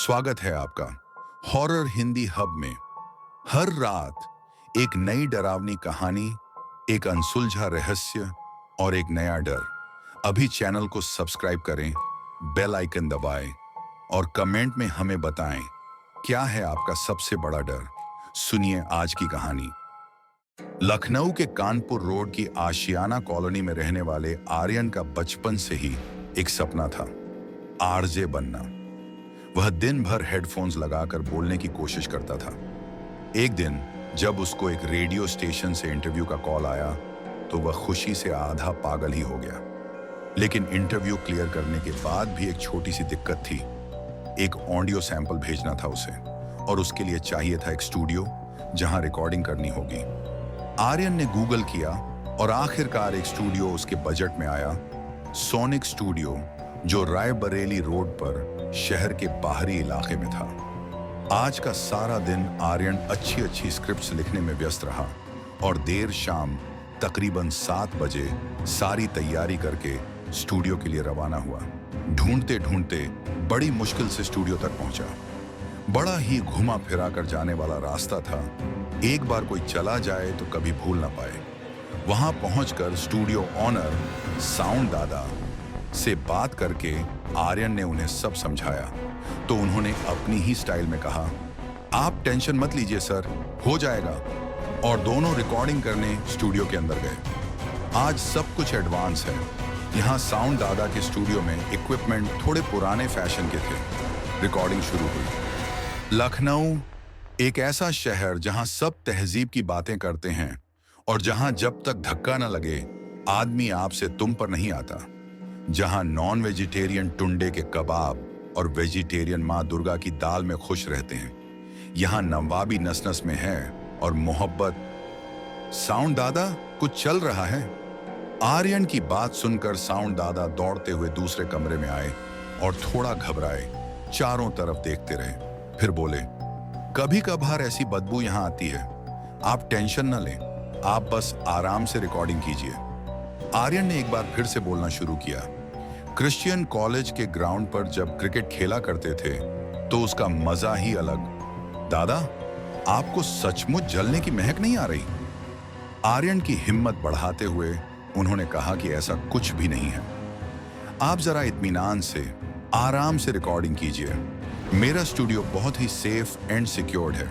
स्वागत है आपका हॉरर हिंदी हब में। हर रात एक नई डरावनी कहानी, एक अनसुलझा रहस्य और एक नया डर। अभी चैनल को सब्सक्राइब करें, बेल आइकन दबाएं और कमेंट में हमें बताएं क्या है आपका सबसे बड़ा डर। सुनिए आज की कहानी। लखनऊ के कानपुर रोड की आशियाना कॉलोनी में रहने वाले आर्यन का बचपन से ही एक सपना था, आरजे बनना। वह दिन भर हेडफोन्स लगाकर बोलने की कोशिश करता था। एक दिन जब उसको एक रेडियो स्टेशन से इंटरव्यू का कॉल आया तो वह खुशी से आधा पागल ही हो गया। लेकिन इंटरव्यू क्लियर करने के बाद भी एक छोटी सी दिक्कत थी। एक ऑडियो सैंपल भेजना था उसे, और उसके लिए चाहिए था एक स्टूडियो जहां रिकॉर्डिंग करनी होगी। आर्यन ने गूगल किया और आखिरकार एक स्टूडियो उसके बजट में आया, सोनिक स्टूडियो, जो रायबरेली रोड पर शहर के बाहरी इलाके में था। आज का सारा दिन आर्यन अच्छी अच्छी स्क्रिप्ट्स लिखने में व्यस्त रहा और देर शाम तकरीबन 7 बजे सारी तैयारी करके स्टूडियो के लिए रवाना हुआ। ढूंढते ढूंढते बड़ी मुश्किल से स्टूडियो तक पहुंचा। बड़ा ही घुमा फिरा कर जाने वाला रास्ता था। एक बार कोई चला जाए तो कभी भूल ना पाए। वहां पहुंचकर स्टूडियो ऑनर साउंड दादा से बात करके आर्यन ने उन्हें सब समझाया तो उन्होंने अपनी ही स्टाइल में कहा, आप टेंशन मत लीजिए सर, हो जाएगा। और दोनों रिकॉर्डिंग करने स्टूडियो के अंदर गए। आज सब कुछ एडवांस है। यहाँ साउंड दादा के स्टूडियो में इक्विपमेंट थोड़े पुराने फैशन के थे। रिकॉर्डिंग शुरू हुई। लखनऊ एक ऐसा शहर जहां सब तहजीब की बातें करते हैं और जहां जब तक धक्का न लगे आदमी आपसे तुम पर नहीं आता। जहां नॉन वेजिटेरियन टुंडे के कबाब और वेजिटेरियन माँ दुर्गा की दाल में खुश रहते हैं। यहां नवाबी नस नस में है और मोहब्बत। साउंड दादा, कुछ चल रहा है? आर्यन की बात सुनकर साउंड दादा दौड़ते हुए दूसरे कमरे में आए और थोड़ा घबराए, चारों तरफ देखते रहे। फिर बोले, कभी कभार ऐसी बदबू यहां आती है, आप टेंशन न लें, आप बस आराम से रिकॉर्डिंग कीजिए। आर्यन ने एक बार फिर से बोलना शुरू किया। क्रिश्चियन कॉलेज के ग्राउंड पर जब क्रिकेट खेला करते थे तो उसका मजा ही अलग। दादा, आपको सचमुच जलने की महक नहीं आ रही? आर्यन की हिम्मत बढ़ाते हुए उन्होंने कहा कि ऐसा कुछ भी नहीं है। आप जरा इत्मीनान से आराम से रिकॉर्डिंग कीजिए। मेरा स्टूडियो बहुत ही सेफ एंड सिक्योर्ड है।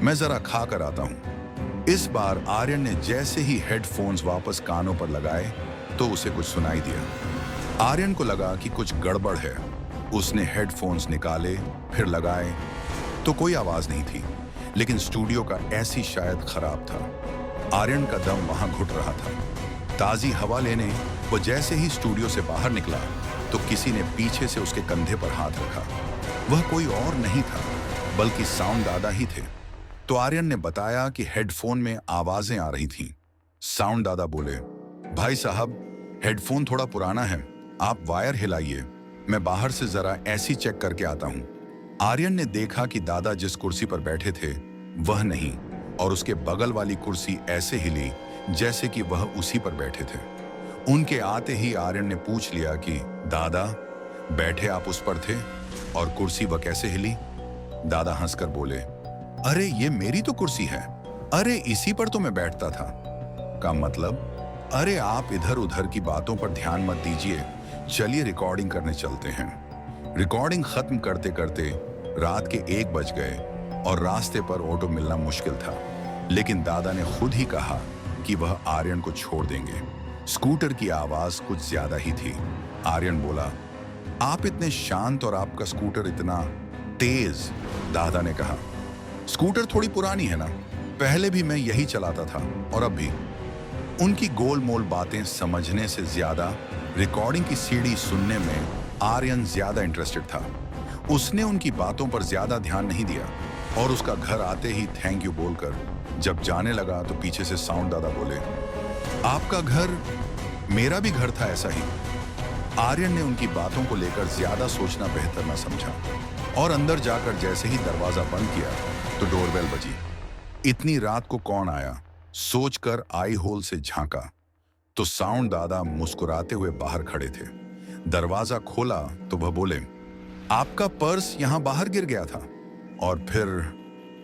मैं जरा खा कर आता हूं। इस बार आर्यन ने जैसे ही हेडफोन्स वापस कानों पर लगाए तो उसे कुछ सुनाई दिया। आर्यन को लगा कि कुछ गड़बड़ है। उसने हेडफोन्स निकाले, फिर लगाए तो कोई आवाज नहीं थी, लेकिन स्टूडियो का एसी शायद खराब था। आर्यन का दम वहां घुट रहा था। ताजी हवा लेने वो जैसे ही स्टूडियो से बाहर निकला तो किसी ने पीछे से उसके कंधे पर हाथ रखा। वह कोई और नहीं था बल्कि साउंड दादा ही थे। तो आर्यन ने बताया कि हेडफोन में आवाजें आ रही थीं। साउंड दादा बोले, भाई साहब, हेडफोन थोड़ा पुराना है, आप वायर हिलाइए, मैं बाहर से जरा ऐसी चेक करके आता हूं। आर्यन ने देखा कि दादा जिस कुर्सी पर बैठे थे वह नहीं, और उसके बगल वाली कुर्सी ऐसे हिली जैसे कि वह उसी पर बैठे थे। उनके आते ही आर्यन ने पूछ लिया कि दादा, बैठे आप उस पर थे और कुर्सी वह कैसे हिली? दादा हंसकर बोले, अरे ये मेरी तो कुर्सी है, अरे इसी पर तो मैं बैठता था। का मतलब? अरे आप इधर उधर की बातों पर ध्यान मत दीजिए, चलिए रिकॉर्डिंग करने चलते हैं। रिकॉर्डिंग खत्म करते करते रात के 1 बज गए और रास्ते पर ऑटो मिलना मुश्किल था। लेकिन दादा ने खुद ही कहा कि वह आर्यन को छोड़ देंगे। स्कूटर की आवाज कुछ ज्यादा ही थी। आर्यन बोला, आप इतने शांत और आपका स्कूटर इतना तेज। दादा ने कहा, स्कूटर थोड़ी पुरानी है ना, पहले भी मैं यही चलाता था और अब भी। उनकी गोलमोल बातें समझने से ज्यादा रिकॉर्डिंग की सीडी सुनने में आर्यन ज्यादा इंटरेस्टेड था। उसने उनकी बातों पर ज्यादा ध्यान नहीं दिया और उसका घर आते ही थैंक यू बोलकर जब जाने लगा तो पीछे से साउंड दादा बोले, आपका घर मेरा भी घर था ऐसा ही। आर्यन ने उनकी बातों को लेकर ज्यादा सोचना बेहतर न समझा और अंदर जाकर जैसे ही दरवाजा बंद किया तो डोरबेल बजी। इतनी रात को कौन आया सोचकर आई होल से झांका तो साउंड दादा मुस्कुराते हुए बाहर खड़े थे। दरवाजा खोला तो वह बोले, आपका पर्स यहां बाहर गिर गया था। और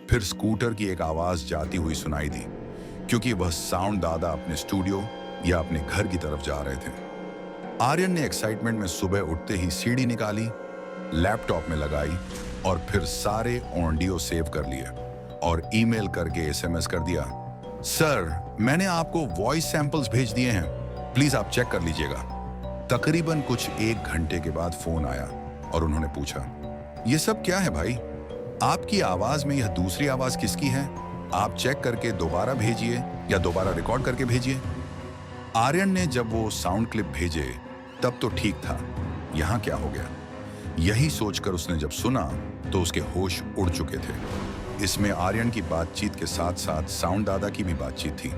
फिर स्कूटर की एक आवाज जाती हुई सुनाई दी, क्योंकि वह साउंड दादा अपने स्टूडियो या अपने घर की तरफ जा रहे थे। आर्यन ने एक्साइटमेंट में सुबह उठते ही सीडी निकाली, लैपटॉप में लगाई और फिर सारे ऑडियो सेव कर लिए और ईमेल करके एसएमएस कर दिया, सर मैंने आपको वॉइस सैंपल्स भेज दिए हैं, प्लीज आप चेक कर लीजिएगा। तकरीबन कुछ 1 घंटे के बाद फोन आया और उन्होंने पूछा, ये सब क्या है भाई? आपकी आवाज में यह दूसरी आवाज किसकी है? आप चेक करके दोबारा भेजिए या दोबारा रिकॉर्ड करके भेजिए। आर्यन ने जब वो साउंड क्लिप भेजे तब तो ठीक था, यहां क्या हो गया? यही सोचकर उसने जब सुना तो उसके होश उड़ चुके थे। इसमें आर्यन की बातचीत के साथ साथ साउंड दादा की भी बातचीत थी।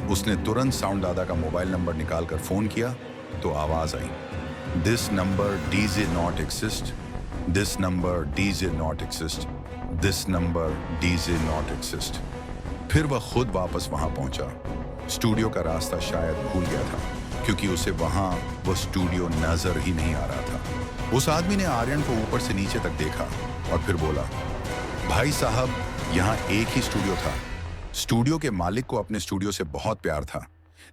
उसने तुरंत साउंड दादा का मोबाइल नंबर निकालकर फोन किया तो आवाज आई, this number does not exist, this number does not exist, this number does not exist. फिर वह खुद वापस वहां पहुंचा। स्टूडियो का रास्ता शायद भूल गया था, क्योंकि उसे वहां वो स्टूडियो नजर ही नहीं आ रहा था। उस आदमी ने आर्यन को ऊपर से नीचे तक देखा और फिर बोला, भाई साहब यहाँ एक ही स्टूडियो था। स्टूडियो के मालिक को अपने स्टूडियो से बहुत प्यार था,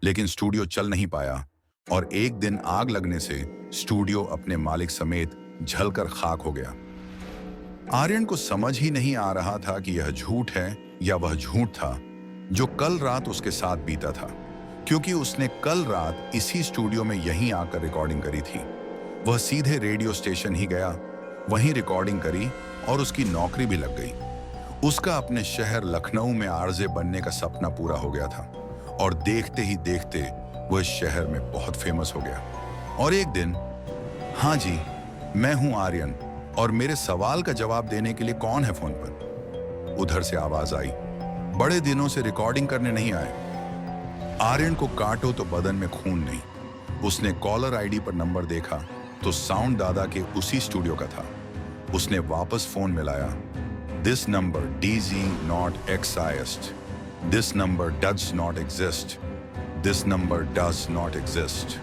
लेकिन स्टूडियो चल नहीं पाया और एक दिन आग लगने से स्टूडियो अपने मालिक समेत जलकर खाक हो गया। आर्यन को समझ ही नहीं आ रहा था कि यह झूठ है या वह झूठ था जो कल रात उसके साथ बीता था, क्योंकि उसने कल रात इसी स्टूडियो में यहीं आकर रिकॉर्डिंग करी थी। वह सीधे रेडियो स्टेशन ही गया, वहीं रिकॉर्डिंग करी और उसकी नौकरी भी लग गई। उसका अपने शहर लखनऊ में आरजे बनने का सपना पूरा हो गया था और देखते ही देखते वह इस शहर में बहुत फेमस हो गया। और एक दिन, हाँ जी, मैं हूं आर्यन और मेरे सवाल का जवाब देने के लिए कौन है फोन पर? उधर से आवाज आई, बड़े दिनों से रिकॉर्डिंग करने नहीं आए। आर्यन को काटो तो बदन में खून नहीं। उसने कॉलर आईडी पर नंबर देखा तो साउंड दादा के उसी स्टूडियो का था। उसने वापस फोन मिलाया, this number does not exist, this number does not exist, this number does not exist.